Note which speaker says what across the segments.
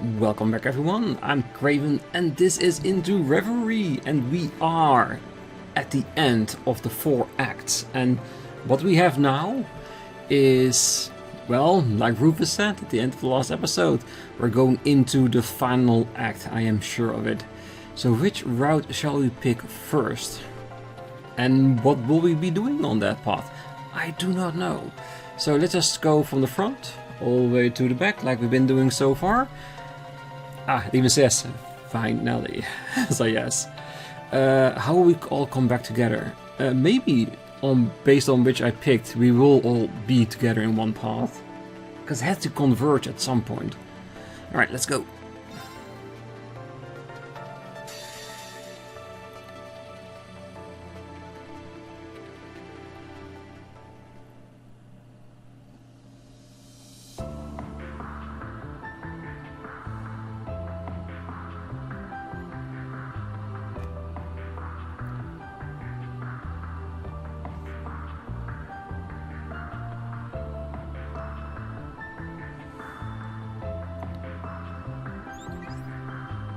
Speaker 1: Welcome back everyone, I'm Craven and this is Into Reverie, and we are at the end of the 4 acts, and what we have now is, well, like Rufus said at the end of the last episode, we're going into the final act, I am sure of it. So which route shall we pick first? And what will we be doing on that path? I do not know. So let's just go from the front all the way to the back like we've been doing so far. It even says finally. So yes. How will we all come back together? Maybe based on which I picked, we will all be together in one path. Because it has to converge at some point. Alright, let's go.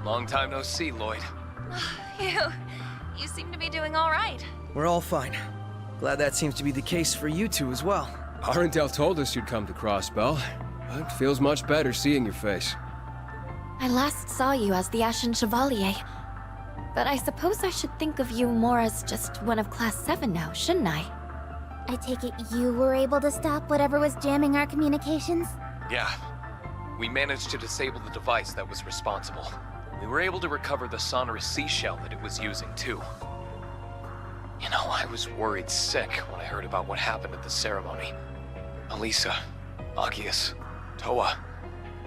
Speaker 2: Long time no see, Lloyd.
Speaker 3: You seem to be doing all right.
Speaker 4: We're all fine. Glad that seems to be the case for you two as well.
Speaker 2: Our intel told us you'd come to Crossbell, but it feels much better seeing your face.
Speaker 3: I last saw you as the Ashen Chevalier, but I suppose I should think of you more as just one of Class 7 now, shouldn't I?
Speaker 5: I take it you were able to stop whatever was jamming our communications?
Speaker 2: Yeah. We managed to disable the device that was responsible. We were able to recover the sonorous seashell that it was using, too. You know, I was worried sick when I heard about what happened at the ceremony. Elisa, Agius, Toa,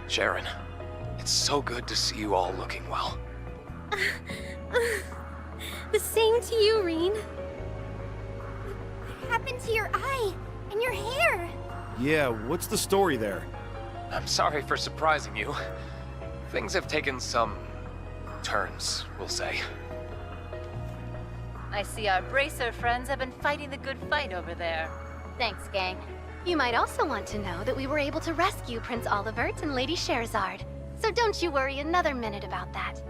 Speaker 2: Sharon. It's so good to see you all looking well.
Speaker 5: The same to you, Rean. What happened to your eye and your hair?
Speaker 6: Yeah, what's the story there?
Speaker 2: I'm sorry for surprising you. Things have taken some turns, we'll say.
Speaker 7: I see our bracer friends have been fighting the good fight over there.
Speaker 5: Thanks, gang. You might also want to know that we were able to rescue Prince Olivert and Lady Scherzard. So don't you worry another minute about that.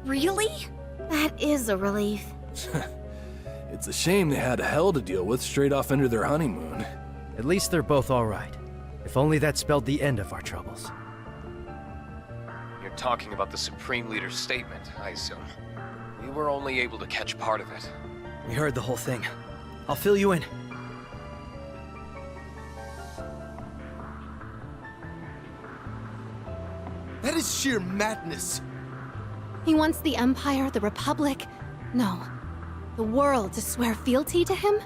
Speaker 3: Really?
Speaker 5: That is a relief.
Speaker 6: It's a shame they had hell to deal with straight off into their honeymoon.
Speaker 4: At least they're both all right. If only that spelled the end of our troubles.
Speaker 2: You're talking about the Supreme Leader's statement, I assume. We were only able to catch part of it.
Speaker 4: We heard the whole thing. I'll fill you in.
Speaker 6: That is sheer madness.
Speaker 3: He wants the Empire, the Republic, no, the world to swear fealty to him?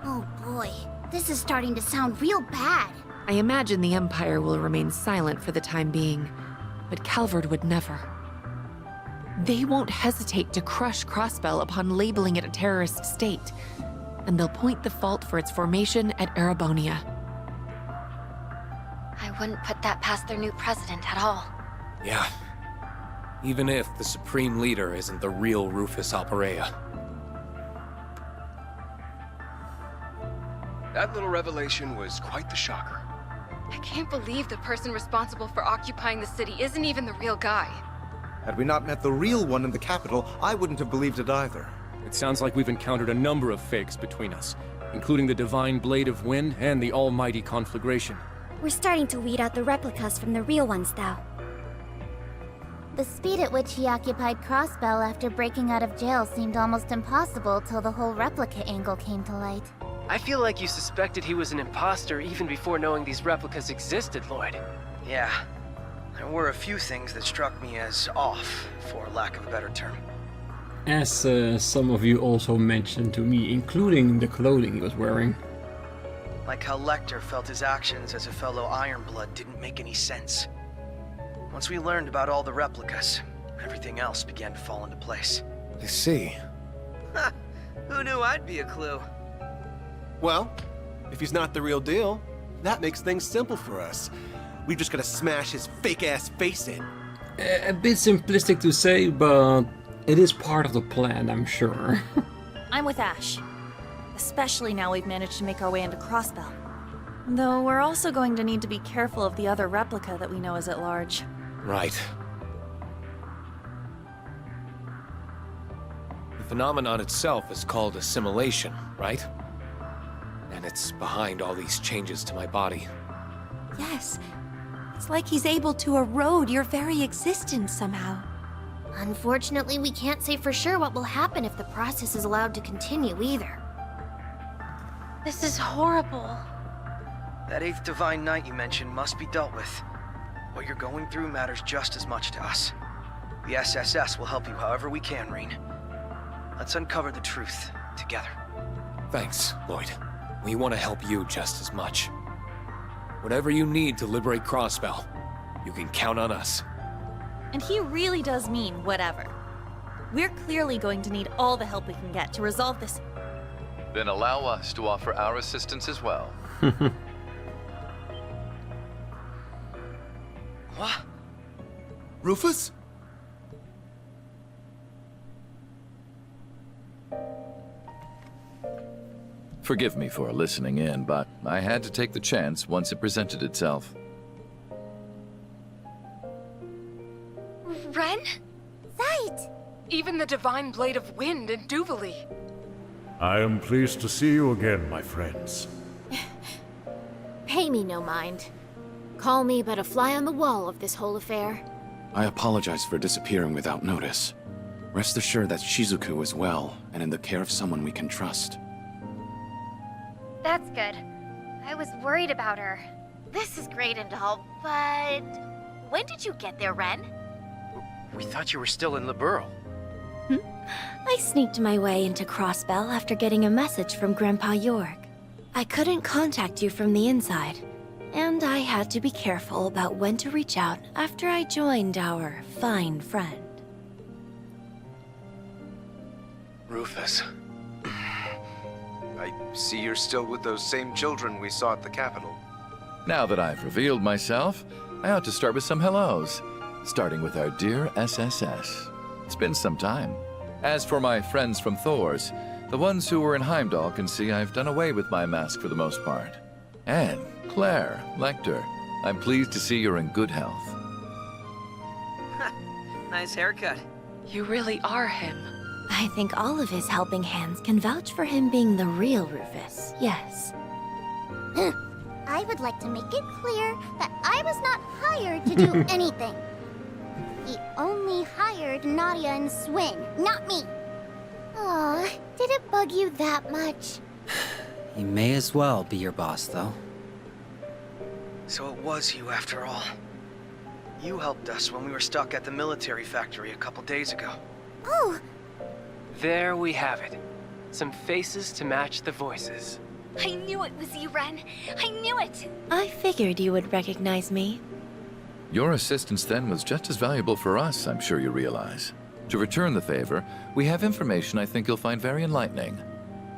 Speaker 5: Oh boy, this is starting to sound real bad.
Speaker 8: I imagine the Empire will remain silent for the time being, but Calvard would never. They won't hesitate to crush Crossbell upon labeling it a terrorist state, and they'll point the fault for its formation at Erebonia.
Speaker 3: I wouldn't put that past their new president at all.
Speaker 2: Yeah. Even if the Supreme Leader isn't the real Rufus Alperea. That little revelation was quite the shocker.
Speaker 9: I can't believe the person responsible for occupying the city isn't even the real guy.
Speaker 10: Had we not met the real one in the capital, I wouldn't have believed it either.
Speaker 11: It sounds like we've encountered a number of fakes between us, including the Divine Blade of Wind and the Almighty Conflagration.
Speaker 5: We're starting to weed out the replicas from the real ones, though. The speed at which he occupied Crossbell after breaking out of jail seemed almost impossible till the whole replica angle came to light.
Speaker 12: I feel like you suspected he was an imposter even before knowing these replicas existed, Lloyd.
Speaker 4: Yeah. There were a few things that struck me as off, for lack of a better term.
Speaker 1: As some of you also mentioned to me, including the clothing he was wearing.
Speaker 4: Like how Lecter felt his actions as a fellow Ironblood didn't make any sense. Once we learned about all the replicas, everything else began to fall into place.
Speaker 6: I see.
Speaker 4: Ha! Who knew I'd be a clue?
Speaker 10: Well, if he's not the real deal, that makes things simple for us. We've just gotta smash his fake-ass face in.
Speaker 1: A bit simplistic to say, but it is part of the plan, I'm sure.
Speaker 13: I'm with Ash. Especially now we've managed to make our way into Crossbell. Though we're also going to need to be careful of the other replica that we know is at large.
Speaker 2: Right. The phenomenon itself is called assimilation, right? And it's behind all these changes to my body.
Speaker 14: Yes. It's like he's able to erode your very existence somehow.
Speaker 3: Unfortunately, we can't say for sure what will happen if the process is allowed to continue either.
Speaker 9: This is horrible.
Speaker 4: That 8th Divine Night you mentioned must be dealt with. What you're going through matters just as much to us. The SSS will help you however we can, Rean. Let's uncover the truth together.
Speaker 2: Thanks, Lloyd. We want to help you just as much. Whatever you need to liberate Crossbell, you can count on us.
Speaker 13: And he really does mean whatever. We're clearly going to need all the help we can get to resolve this.
Speaker 15: Then allow us to offer our assistance as well.
Speaker 10: What? Rufus?
Speaker 16: Forgive me for listening in, but I had to take the chance once it presented itself.
Speaker 9: Ren?
Speaker 5: Right!
Speaker 9: Even the Divine Blade of Wind in Duvali.
Speaker 17: I am pleased to see you again, my friends.
Speaker 3: Pay me no mind. Call me but a fly on the wall of this whole affair.
Speaker 18: I apologize for disappearing without notice. Rest assured that Shizuku is well and in the care of someone we can trust.
Speaker 5: That's good. I was worried about her.
Speaker 19: This is great and all, but... When did you get there, Ren?
Speaker 4: We thought you were still in Liberal.
Speaker 3: I sneaked my way into Crossbell after getting a message from Grandpa York. I couldn't contact you from the inside, and I had to be careful about when to reach out after I joined our fine friend.
Speaker 20: Rufus. I see you're still with those same children we saw at the Capitol.
Speaker 16: Now that I've revealed myself, I ought to start with some hellos, starting with our dear SSS. It's been some time. As for my friends from Thor's, the ones who were in Heimdall can see I've done away with my mask for the most part. And Claire, Lecter, I'm pleased to see you're in good health.
Speaker 4: Nice haircut.
Speaker 9: You really are him.
Speaker 3: I think all of his helping hands can vouch for him being the real Rufus, yes.
Speaker 5: I would like to make it clear that I was not hired to do anything. He only hired Nadia and Swin, not me.
Speaker 3: Aw, did it bug you that much?
Speaker 21: He may as well be your boss, though.
Speaker 4: So it was you after all. You helped us when we were stuck at the military factory a couple days ago.
Speaker 5: Oh!
Speaker 12: There we have it. Some faces to match the voices.
Speaker 19: I knew it was you, Ren. I knew it!
Speaker 3: I figured you would recognize me.
Speaker 16: Your assistance then was just as valuable for us, I'm sure you realize. To return the favor, we have information I think you'll find very enlightening.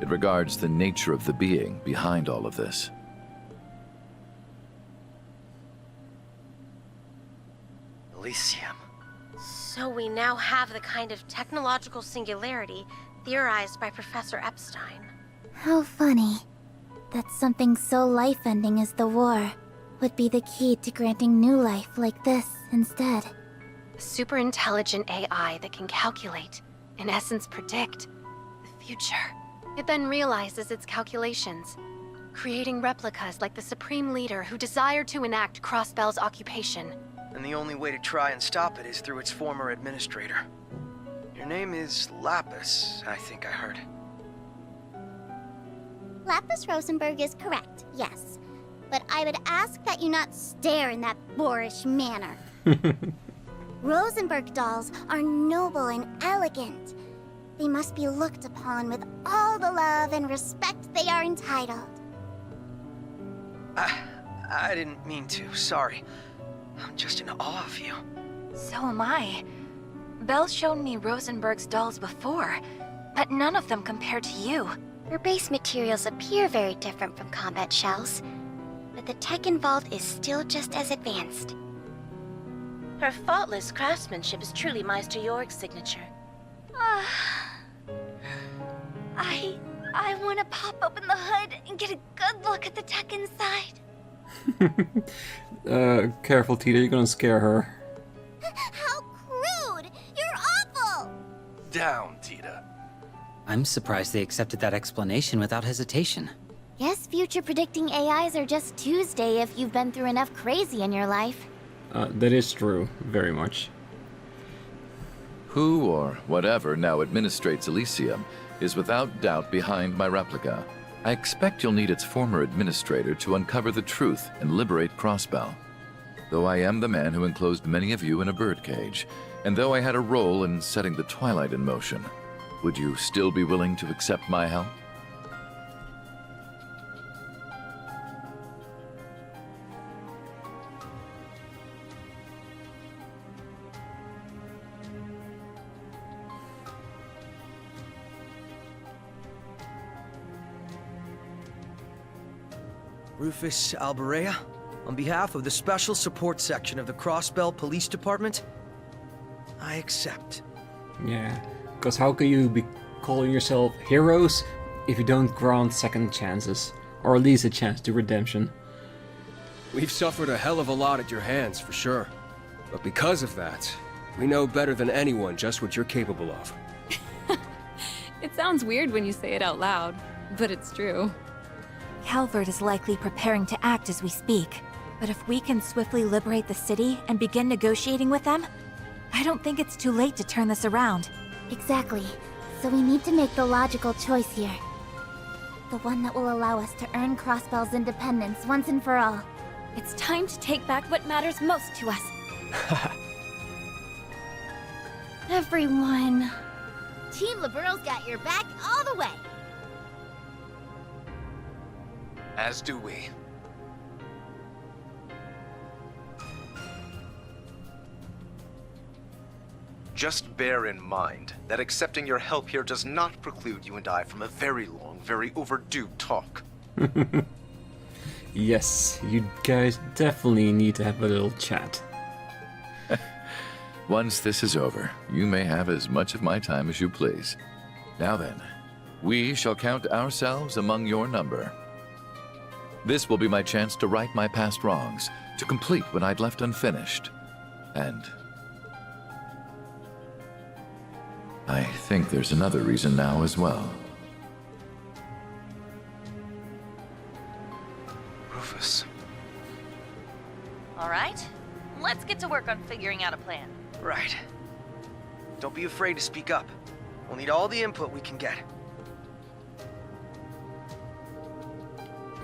Speaker 16: It regards the nature of the being behind all of this.
Speaker 4: Elysium.
Speaker 19: So we now have the kind of technological singularity theorized by Professor Epstein.
Speaker 5: How funny. That something so life-ending as the war would be the key to granting new life like this instead.
Speaker 19: A super intelligent AI that can calculate, in essence predict, the future. It then realizes its calculations, creating replicas like the Supreme Leader who desired to enact Crossbell's occupation.
Speaker 4: And the only way to try and stop it is through its former administrator. Your name is Lapis, I think I heard.
Speaker 5: Lapis Rosenberg is correct, yes. But I would ask that you not stare in that boorish manner. Rosenberg dolls are noble and elegant. They must be looked upon with all the love and respect they are entitled.
Speaker 4: I didn't mean to, sorry. I'm just in awe of you.
Speaker 19: So am I. Belle's shown me Rosenberg's dolls before, but none of them compared to you.
Speaker 5: Her base materials appear very different from combat shells, but the tech involved is still just as advanced.
Speaker 19: Her faultless craftsmanship is truly Meister York's signature.
Speaker 5: I want to pop open the hood and get a good look at the tech inside.
Speaker 1: Careful, Tita, you're gonna scare her.
Speaker 7: down, Tita.
Speaker 21: I'm surprised they accepted that explanation without hesitation.
Speaker 5: Guess future predicting AIs are just Tuesday if you've been through enough crazy in your life.
Speaker 1: That is true, very much.
Speaker 16: Who or whatever now administrates Elysium is without doubt behind my replica. I expect you'll need its former administrator to uncover the truth and liberate Crossbell. Though I am the man who enclosed many of you in a birdcage, and though I had a role in setting the Twilight in motion, would you still be willing to accept my help?
Speaker 4: Rufus Alberea, on behalf of the Special Support Section of the Crossbell Police Department, I accept.
Speaker 1: Yeah, because how can you be calling yourself heroes if you don't grant second chances, or at least a chance to redemption?
Speaker 22: We've suffered a hell of a lot at your hands, for sure. But because of that, we know better than anyone just what you're capable of.
Speaker 9: It sounds weird when you say it out loud, but it's true.
Speaker 13: Calvert is likely preparing to act as we speak. But if we can swiftly liberate the city and begin negotiating with them, I don't think it's too late to turn this around.
Speaker 5: Exactly. So we need to make the logical choice here. The one that will allow us to earn Crossbell's independence once and for all.
Speaker 13: It's time to take back what matters most to us.
Speaker 5: Everyone. Team Liberal's got your back all the way.
Speaker 2: As do we.
Speaker 20: Just bear in mind that accepting your help here does not preclude you and I from a very long, very overdue talk.
Speaker 1: Yes, you guys definitely need to have a little chat.
Speaker 16: Once this is over, you may have as much of my time as you please. Now then, we shall count ourselves among your number. This will be my chance to right my past wrongs, to complete what I'd left unfinished. And I think there's another reason now as well.
Speaker 4: Rufus.
Speaker 23: All right, let's get to work on figuring out a plan.
Speaker 4: Right. Don't be afraid to speak up. We'll need all the input we can get.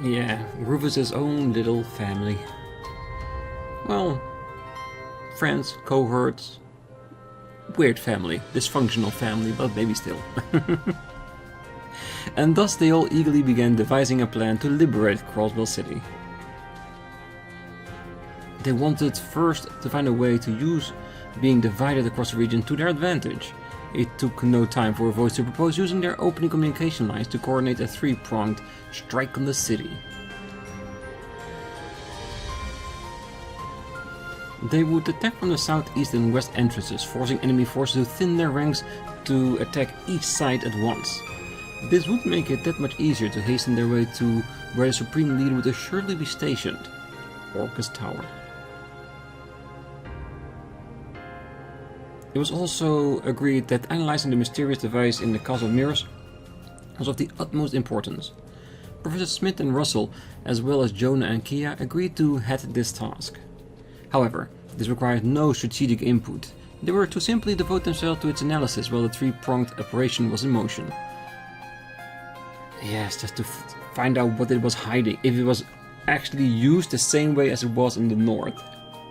Speaker 1: Yeah, Rufus's own little family. Well, friends, cohorts, weird family, dysfunctional family, but maybe still. And thus they all eagerly began devising a plan to liberate Crossbell City. They wanted first to find a way to use being divided across the region to their advantage. It took no time for a voice to propose using their opening communication lines to coordinate a three-pronged strike on the city. They would attack from the southeast and west entrances, forcing enemy forces to thin their ranks to attack each side at once. This would make it that much easier to hasten their way to where the Supreme Leader would assuredly be stationed, Orcus Tower. It was also agreed that analyzing the mysterious device in the Castle of Mirrors was of the utmost importance. Professor Smith and Russell, as well as Jonah and Kia, agreed to head this task. However, this required no strategic input. They were to simply devote themselves to its analysis while the three-pronged operation was in motion. Yes, just to find out what it was hiding, if it was actually used the same way as it was in the north.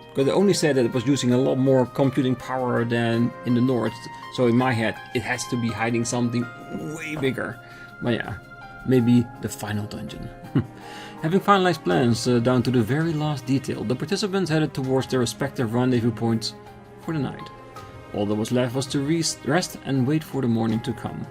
Speaker 1: Because they only said that it was using a lot more computing power than in the north, so in my head it has to be hiding something way bigger. But yeah, maybe the final dungeon. Having finalized plans down to the very last detail, the participants headed towards their respective rendezvous points for the night. All that was left was to rest and wait for the morning to come.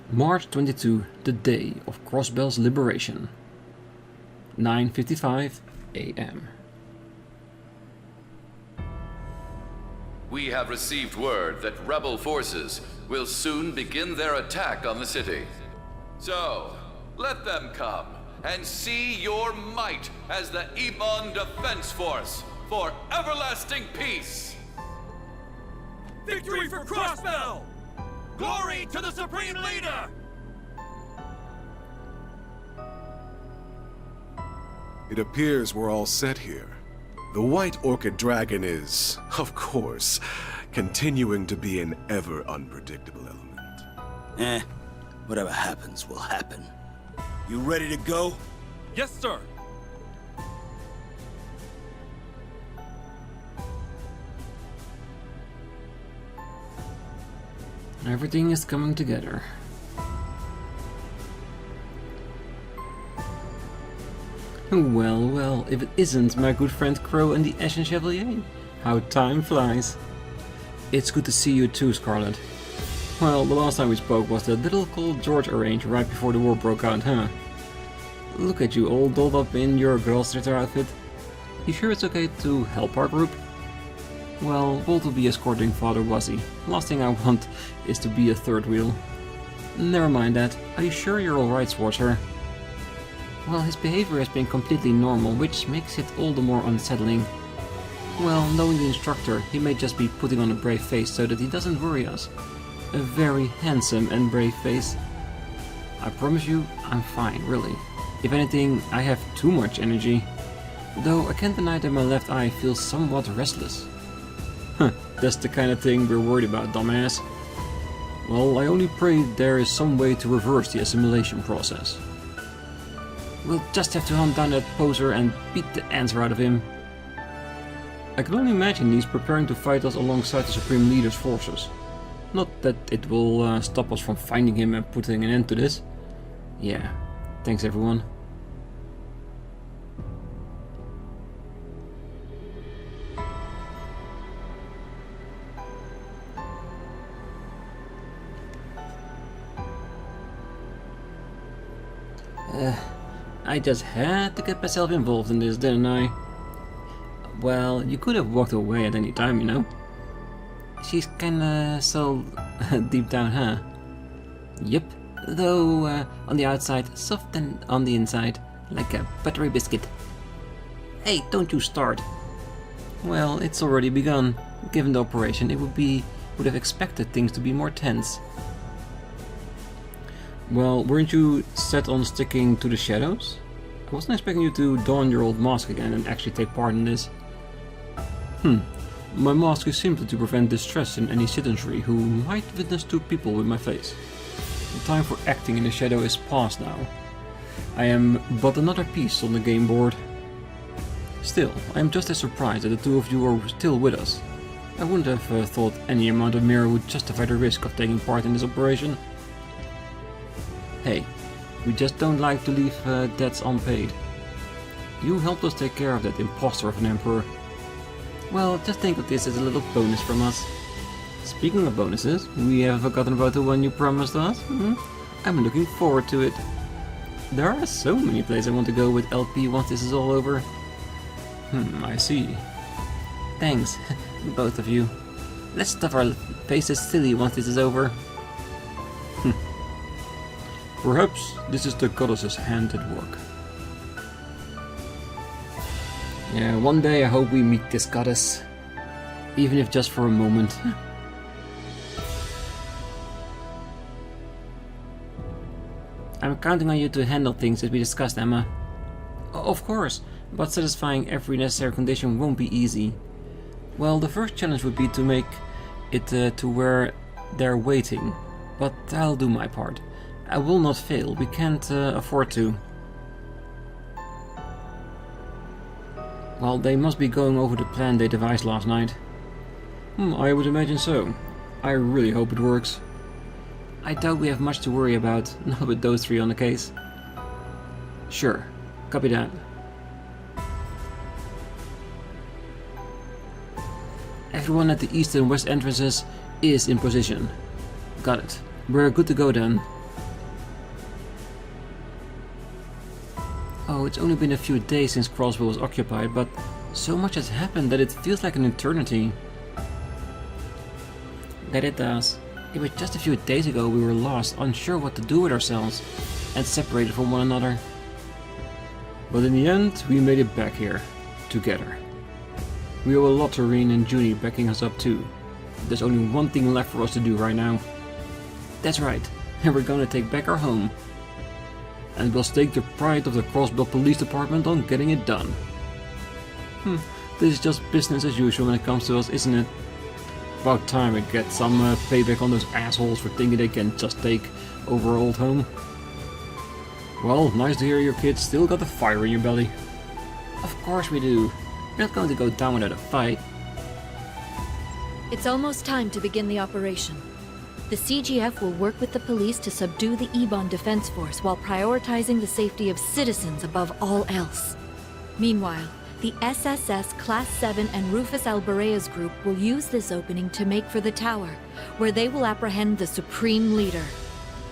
Speaker 1: March 22, the day of Crossbell's liberation. 9:55 a.m.
Speaker 16: We have received word that rebel forces will soon begin their attack on the city. So, let them come, and see your might as the Ebon Defense Force for everlasting peace.
Speaker 7: Victory for Crossbell! Glory to the Supreme Leader!
Speaker 10: It appears we're all set here. The White Orchid Dragon is, of course, continuing to be an ever unpredictable element.
Speaker 7: Whatever happens will happen. You ready to go?
Speaker 17: Yes, sir.
Speaker 1: Everything is coming together. Well, well, if it isn't my good friend Crow and the Ashen Chevalier. How time flies. It's good to see you too, Scarlet. Well, the last time we spoke was the little cold George arrange right before the war broke out, huh? Look at you all dolled up in your girl's outfit. You sure it's okay to help our group? Well, Walt will be escorting Father Wuzzy. Last thing I want is to be a third wheel. Never mind that. Are you sure you're alright, Schwarzer? Well, his behavior has been completely normal, which makes it all the more unsettling. Well, knowing the instructor, he may just be putting on a brave face so that he doesn't worry us. A very handsome and brave face. I promise you, I'm fine, really. If anything, I have too much energy. Though I can't deny that my left eye feels somewhat restless. Huh, that's the kind of thing we're worried about, dumbass. Well, I only pray there is some way to reverse the assimilation process. We'll just have to hunt down that poser and beat the answer out of him. I can only imagine he's preparing to fight us alongside the Supreme Leader's forces. Not that it will stop us from finding him and putting an end to this. Yeah, thanks everyone. I just had to get myself involved in this, didn't I? Well, you could have walked away at any time, you know? She's kinda so deep down, huh? Yep, though on the outside, soft and on the inside, like a buttery biscuit. Hey, don't you start! Well, it's already begun. Given the operation, it would have expected things to be more tense. Well, weren't you set on sticking to the shadows? I wasn't expecting you to don your old mask again and actually take part in this. My mask is simply to prevent distress in any citizenry who might witness two people with my face. The time for acting in the shadow is past now. I am but another piece on the game board. Still, I am just as surprised that the two of you are still with us. I wouldn't have thought any amount of mirror would justify the risk of taking part in this operation. Hey, we just don't like to leave debts unpaid. You helped us take care of that imposter of an emperor. Well, just think of this as a little bonus from us. Speaking of bonuses, we haven't forgotten about the one you promised us. I'm looking forward to it. There are so many places I want to go with LP once this is all over. I see. Thanks, both of you. Let's stuff our faces silly once this is over. Perhaps this is the goddess's hand at work. Yeah, one day I hope we meet this goddess. Even if just for a moment. I'm counting on you to handle things as we discussed, Emma. Of course, but satisfying every necessary condition won't be easy. Well, the first challenge would be to make it to where they're waiting. But I'll do my part. I will not fail, we can't afford to. Well, they must be going over the plan they devised last night. I would imagine so. I really hope it works. I doubt we have much to worry about, not with those three on the case. Sure, copy that. Everyone at the east and west entrances is in position. Got it. We're good to go then. Oh, it's only been a few days since Crossbell was occupied, but so much has happened that it feels like an eternity. That it does. It was just a few days ago we were lost, unsure what to do with ourselves, and separated from one another. But in the end, we made it back here, together. We owe a lot to Rean and Junie backing us up too. There's only one thing left for us to do right now. That's right, and we're gonna take back our home. And we'll stake the pride of the Crossbell Police Department on getting it done. This is just business as usual when it comes to us, isn't it? About time we get some payback on those assholes for thinking they can just take over our old home. Well, nice to hear your kids still got the fire in your belly. Of course we do. We're not going to go down without a fight.
Speaker 6: It's almost time to begin the operation. The CGF will work with the police to subdue the Ebon Defense Force while prioritizing the safety of citizens above all else. Meanwhile, the SSS Class 7 and Rufus Albarea's group will use this opening to make for the tower, where they will apprehend the Supreme Leader.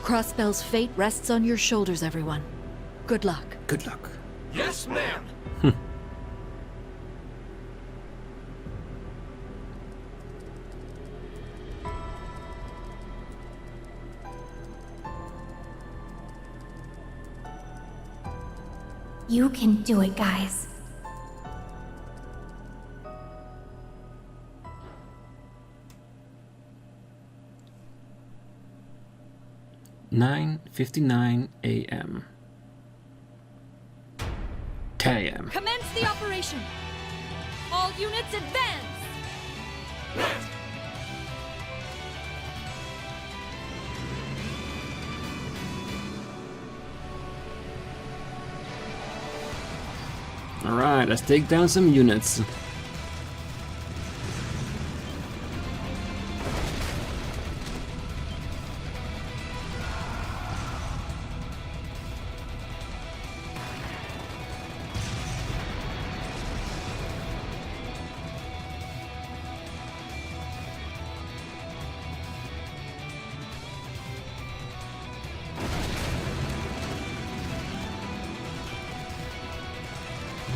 Speaker 6: Crossbell's fate rests on your shoulders, everyone. Good luck.
Speaker 1: Good luck.
Speaker 22: Yes, ma'am!
Speaker 5: You can do it, guys.
Speaker 1: (9:59 a.m.) 10 a.m.
Speaker 6: Commence the operation! All units advance!
Speaker 1: Alright, let's take down some units.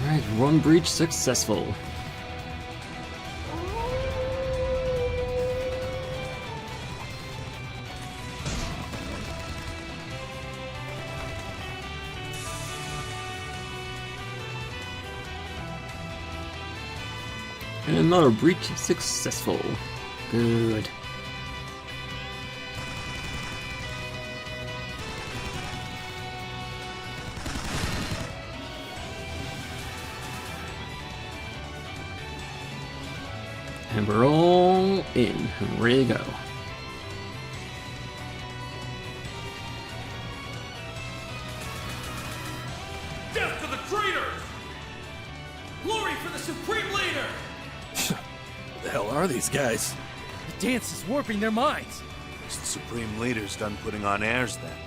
Speaker 1: Alright, one breach successful. And another breach successful. Good. And we're all in, ready to go.
Speaker 8: Death to the traitors! Glory for the Supreme Leader!
Speaker 7: What the hell are these guys?
Speaker 8: The dance is warping their minds.
Speaker 7: The Supreme Leader's done putting on airs then.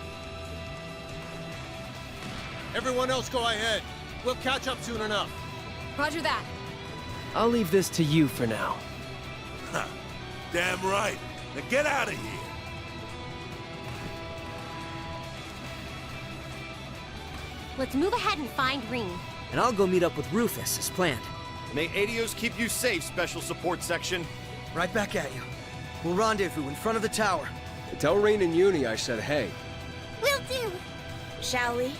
Speaker 8: Everyone else go ahead. We'll catch up soon enough.
Speaker 6: Roger that.
Speaker 12: I'll leave this to you for now.
Speaker 7: Huh. Damn right. Now get out of here.
Speaker 11: Let's move ahead and find Rean.
Speaker 4: And I'll go meet up with Rufus as planned.
Speaker 8: May Adios keep you safe, Special Support Section.
Speaker 4: Right back at you. We'll rendezvous in front of the tower.
Speaker 22: Tell Rean and Uni I said hey.
Speaker 5: Will do. Shall we?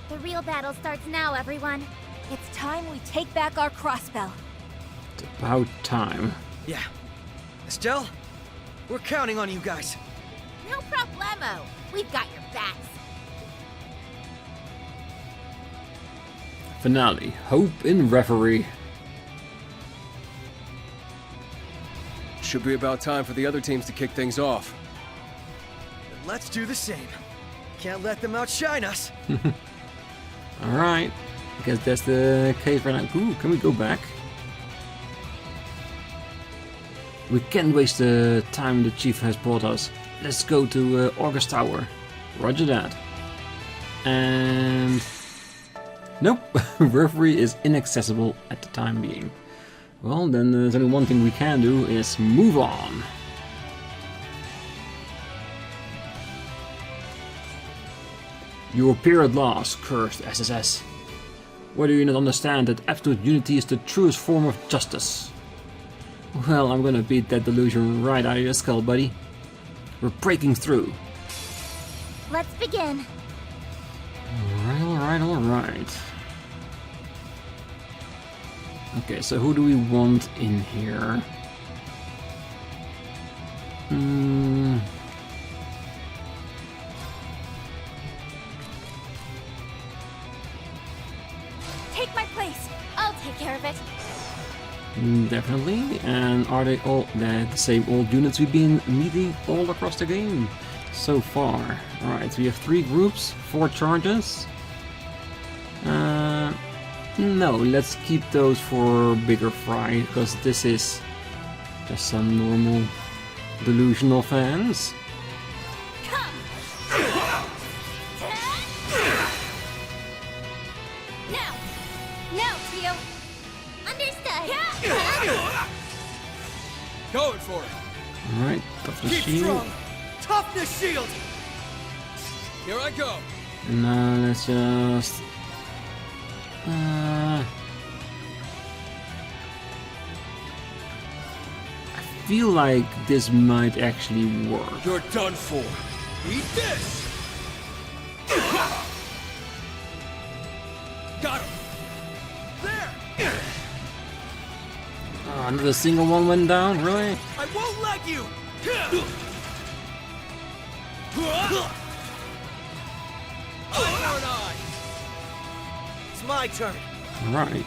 Speaker 5: The real battle starts now, everyone.
Speaker 13: It's time we take back our Crossbell.
Speaker 1: It's about time.
Speaker 4: Yeah. Estelle, we're counting on you guys.
Speaker 11: No problemo. We've got your backs.
Speaker 1: Finale. Hope in Reverie.
Speaker 22: Should be about time for the other teams to kick things off.
Speaker 4: Then let's do the same. Can't let them outshine us.
Speaker 1: Alright. I guess that's the case right now. Ooh, can we go back? We can't waste the time the chief has brought us. Let's go to August Tower. Roger that. And... nope, Reverie is inaccessible at the time being. Well, then there's only one thing we can do is move on. You appear at last, cursed SSS. Why do you not understand that absolute unity is the truest form of justice? Well, I'm gonna beat that delusion right out of your skull, buddy. We're breaking through.
Speaker 5: Let's begin.
Speaker 1: Alright. Okay, so who do we want in here?
Speaker 5: Take my place. I'll take care of it.
Speaker 1: Definitely. And are they all the same old units we've been meeting all across the game so far? Alright, we have 3 groups, 4 charges. No, let's keep those for bigger fry, because this is just some normal delusional fans.
Speaker 5: Now, Trio. Understood.
Speaker 22: Going for it.
Speaker 1: Alright, toughness
Speaker 22: Keep
Speaker 1: shield.
Speaker 22: strong. Toughness shield. Here I go.
Speaker 1: And now let's just... I feel like this might actually work.
Speaker 22: You're done for. Eat this. Got him. There.
Speaker 1: Another single one went down, really?
Speaker 22: I won't let you. Eye for an eye. It's my turn.
Speaker 1: Alright.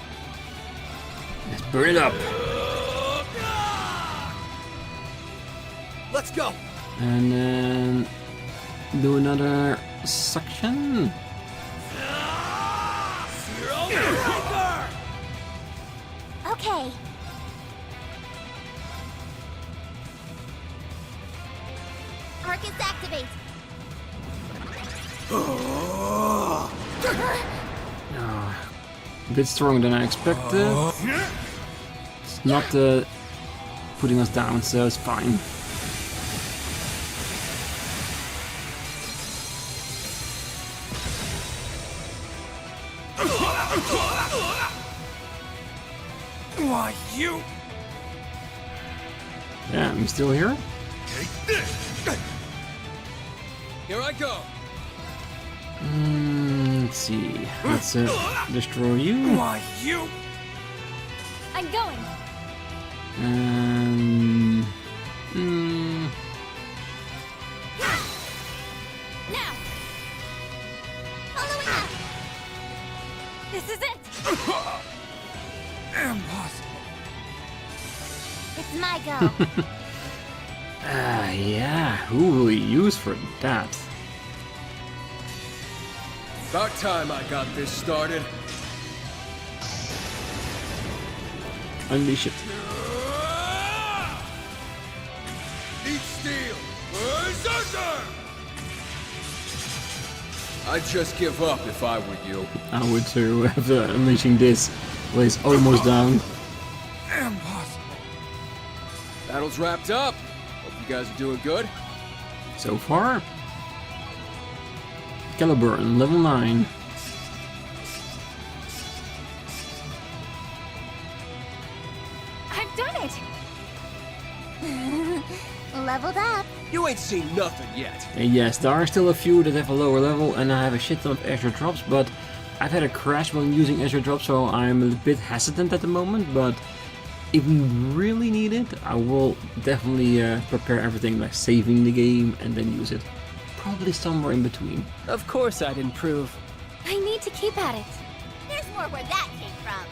Speaker 1: Let's burn it up.
Speaker 22: Let's go.
Speaker 1: And then do another suction.
Speaker 5: Okay. Arcus activate.
Speaker 1: A bit stronger than I expected. It's not putting us down, so it's fine.
Speaker 22: Why, you?
Speaker 1: Yeah, I'm still here.
Speaker 22: Take this. Here I go.
Speaker 1: Let's see. Let's destroy you.
Speaker 22: Why, you?
Speaker 5: I'm going.
Speaker 1: And
Speaker 5: Now. Following up. This is it.
Speaker 22: Impossible.
Speaker 5: It's my go.
Speaker 1: yeah. Who will we use for that?
Speaker 22: About time I got this started.
Speaker 1: Unleash it.
Speaker 22: Eat steel. Berserker! I'd just give up if I were you.
Speaker 1: I would too, after unleashing this. Well, it's almost down.
Speaker 22: Impossible. Battle's wrapped up. Hope you guys are doing good.
Speaker 1: So far. Caliburn, level 9.
Speaker 5: I've done it. Leveled up.
Speaker 22: You ain't seen nothing yet.
Speaker 1: And yes, there are still a few that have a lower level, and I have a shit ton of Azure drops, but I've had a crash when using Azure drops, so I'm a bit hesitant at the moment, but if we really need it, I will definitely prepare everything by saving the game and then use it. Probably somewhere in between.
Speaker 12: Of course I'd improve.
Speaker 5: I need to keep at it.
Speaker 11: There's more where that came from.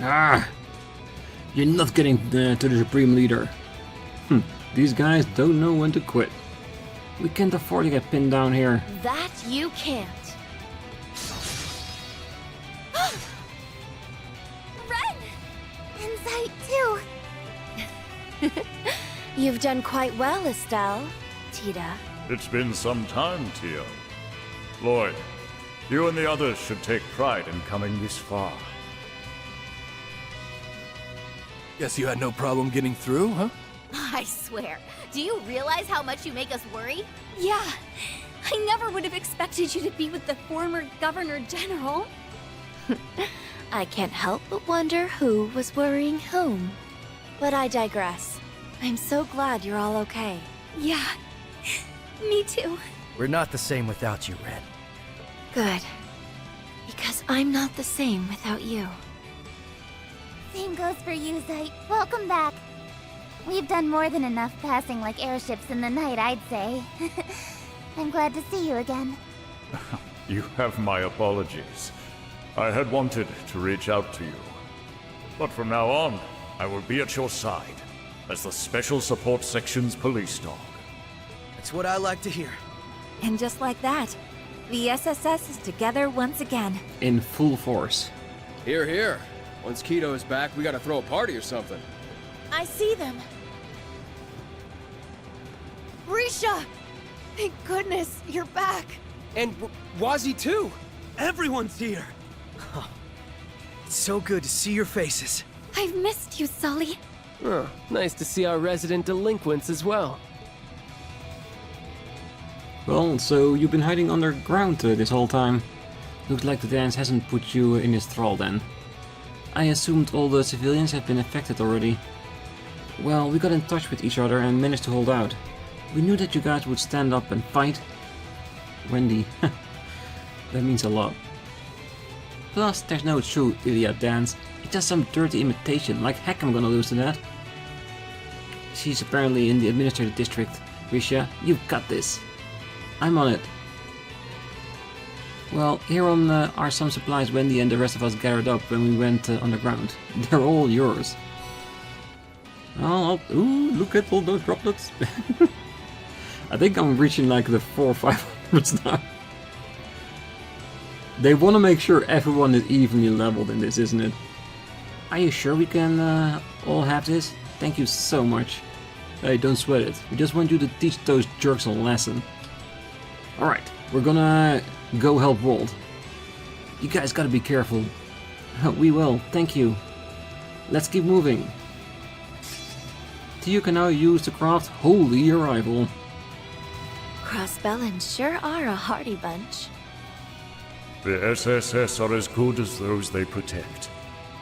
Speaker 1: Ah! You're not getting to the Supreme Leader. These guys don't know when to quit. We can't afford to get pinned down here.
Speaker 3: That you can't.
Speaker 5: Ren! Insight too.
Speaker 3: You've done quite well, Estelle. Tita.
Speaker 17: It's been some time, Tio. Lloyd, you and the others should take pride in coming this far.
Speaker 22: Guess you had no problem getting through, huh?
Speaker 11: I swear. Do you realize how much you make us worry?
Speaker 5: Yeah. I never would have expected you to be with the former Governor General.
Speaker 3: I can't help but wonder who was worrying whom. But I digress. I'm so glad you're all okay.
Speaker 11: Yeah, me too.
Speaker 14: We're not the same without you, Ren.
Speaker 3: Good. Because I'm not the same without you.
Speaker 5: Same goes for you, Zeit. Welcome back. We've done more than enough passing like airships in the night, I'd say. I'm glad to see you again.
Speaker 17: You have my apologies. I had wanted to reach out to you. But from now on, I will be at your side as the Special Support Section's police dog.
Speaker 22: That's what I like to hear.
Speaker 13: And just like that, the SSS is together once again.
Speaker 1: In full force.
Speaker 22: Here, here. Once Keto is back, we gotta throw a party or something.
Speaker 11: I see them. Risha! Thank goodness, you're back.
Speaker 22: And Wazi too.
Speaker 15: Everyone's here.
Speaker 4: It's so good to see your faces.
Speaker 11: I've missed you, Sully.
Speaker 12: Oh, nice to see our resident delinquents as well.
Speaker 1: Well, so you've been hiding underground this whole time. Looks like the dance hasn't put you in his thrall then. I assumed all the civilians have been affected already. Well, we got in touch with each other and managed to hold out. We knew that you guys would stand up and fight. Wendy, that means a lot. Plus, there's no true Iliad dance. It's just some dirty imitation, like heck I'm gonna lose to that. She's apparently in the administrative district. Risha, you've got this. I'm on it. Well, here are some supplies Wendy and the rest of us gathered up when we went underground. They're all yours. Oh, ooh, look at all those droplets. I think I'm reaching like the 400 or 500s now. They want to make sure everyone is evenly leveled in this, isn't it? Are you sure we can all have this? Thank you so much. Hey, don't sweat it. We just want you to teach those jerks a lesson. Alright, we're gonna go help Walt. You guys gotta be careful. We will, thank you. Let's keep moving. You can now use the craft Holy Arrival.
Speaker 3: Crossbell sure are a hardy bunch.
Speaker 17: The SSS are as good as those they protect.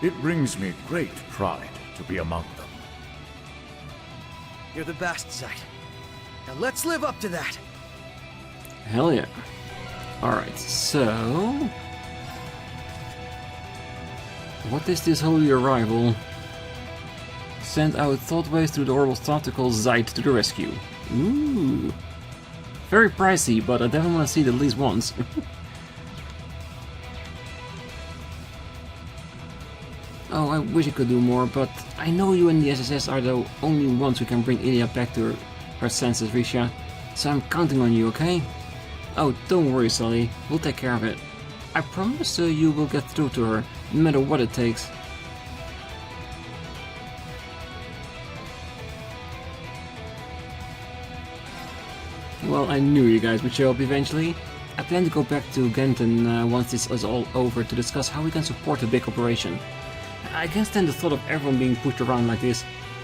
Speaker 17: It brings me great pride to be among them.
Speaker 4: You're the best, Zeit. Now let's live up to that.
Speaker 1: Hell yeah. Alright, so... what is this Holy Arrival? Send out Thoughtways through the horrible stuff to call Zeit to the rescue. Ooh. Very pricey, but I definitely want to see it at least once. Oh, I wish I could do more, but I know you and the SSS are the only ones who can bring Ilya back to her senses, Risha. So I'm counting on you, okay? Oh, don't worry, Sully. We'll take care of it. I promise you will get through to her, no matter what it takes. Well, I knew you guys would show up eventually. I plan to go back to Genton once this is all over to discuss how we can support the big operation. I can't stand the thought of everyone being pushed around like this.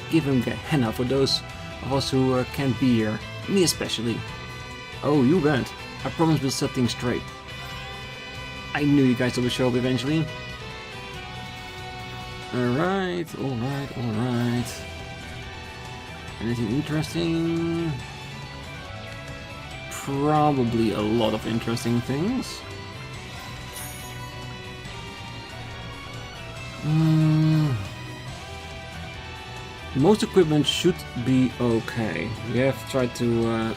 Speaker 1: Give him Gehenna for those of us who can't be here. Me especially. Oh, you bet. I promise we'll set things straight. I knew you guys would show up eventually. Alright, alright, alright. Anything interesting? Probably a lot of interesting things. Most equipment should be okay. We have tried to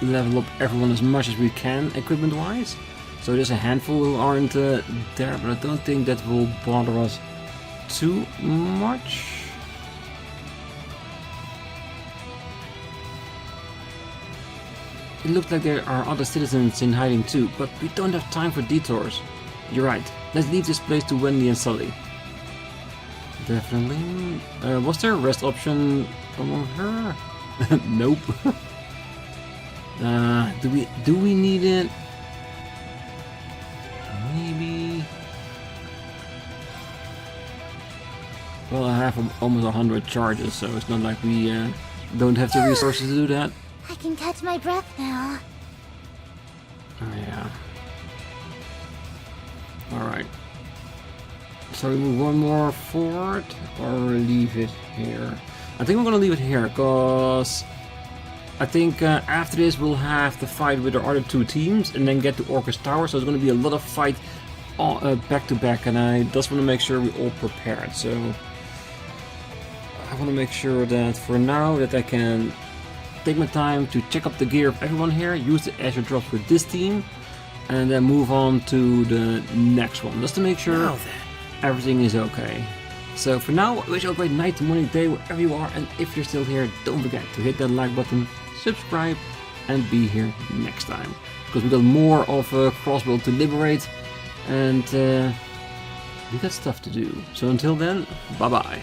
Speaker 1: level up everyone as much as we can equipment-wise. So there's a handful who aren't there, but I don't think that will bother us too much. It looks like there are other citizens in hiding too, but we don't have time for detours. You're right. Let's leave this place to Wendy and Sully. Definitely. Was there a rest option among her? Nope. Do we need it? Maybe. Well, I have almost 100 charges, so it's not like we don't have the resources to do that.
Speaker 5: I can catch my breath now.
Speaker 1: Oh, yeah. Alright. So we move one more forward or leave it here? I think we're gonna leave it here because I think after this we'll have the fight with our other two teams and then get to Orcus Tower. So it's gonna be a lot of fight back to back, and I just want to make sure we're all prepared. So I want to make sure that for now that I can take my time to check up the gear of everyone here, use the Azure drops with this team, and then move on to the next one, just to make sure everything is okay. So for now, I wish you a great night, morning, day, wherever you are, and if you're still here, don't forget to hit that like button, subscribe, and be here next time. Because we got more of Crossbell to liberate, and we got stuff to do. So until then, bye bye.